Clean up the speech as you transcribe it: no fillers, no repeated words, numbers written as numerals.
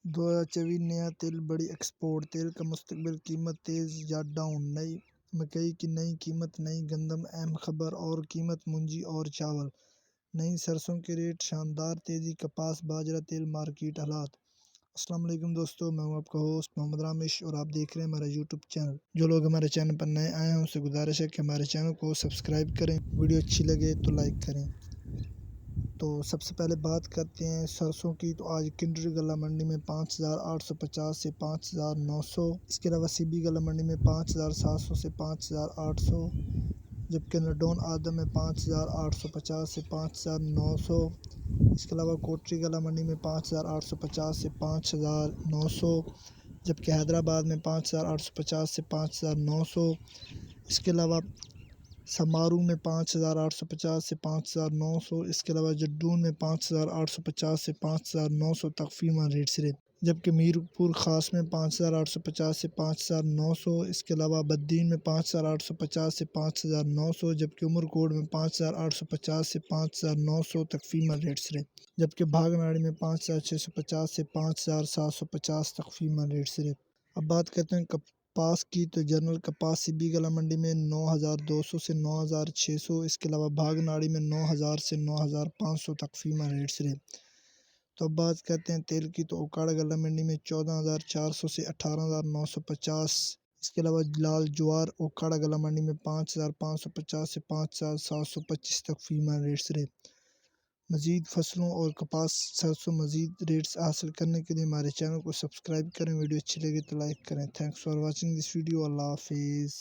2024 नया तेल बड़ी एक्सपोर्ट। तेल का मुस्तकबिल, कीमत तेज या डाउन? नई मकई की नई कीमत, नई गंदम अहम खबर और कीमत मुंजी और चावल। नई सरसों के रेट शानदार तेजी, कपास बाजरा तेल मार्केट हालात। अस्सलाम वालेकुम दोस्तों, मैं हूं आपका होस्ट मोहम्मद रामिश और आप देख रहे हैं हमारा यूट्यूब चैनल। जो लोग हमारे चैनल पर नए आए हैं उनसे गुजारिश है कि हमारे चैनल को सब्सक्राइब करें, वीडियो अच्छी लगे तो लाइक करें। तो सबसे पहले बात करते हैं सरसों की। तो आज किंडर गला मंडी में 5,850 से 5,900। इसके अलावा सीबी गला मंडी में 5,700 से 5,800। जबकि नडोन आदम में 5,850 से 5,900। इसके अलावा कोटरी गला मंडी में 5,850 से 5,900। जबकि हैदराबाद में 5,850 से 5,900। इसके अलावा समारू में 5,850 से 5,900। इसके अलावा जड्डून में 5,850 से 5,900 तक फीमा रेट से। जबकि मीरपुर ख़ास में 5,850 से 5,900। इसके अलावा बद्दीन में 5,850 से 5,900। जबकि उमरकोट में 5,850 से 5,900 तक फीमा रेट से। जबकि भागनाड़ी में 5,650 से 5,750 तक फीमा रेट से। अब बात करते हैं कपास की। तो जनरल कपास सीबी गला मंडी में 9,200 से 9,600। इसके अलावा भागनाड़ी में 9,000 से 9,500 तक फीमा रेट से। तो अब बात करते हैं तेल की। तो ओकाड़ा गला मंडी में 14,400 से 18,950। इसके अलावा लाल ज्वार ओकाड़ा गला मंडी में 5,550 से 5,725 तक फीमा रेट से। मज़ीद फसलों और कपास सरसों मज़ीद रेट्स हासिल करने के लिए हमारे चैनल को सब्सक्राइब करें, वीडियो अच्छी लगे तो लाइक करें। Thanks for watching this video. अल्लाह हाफिज़।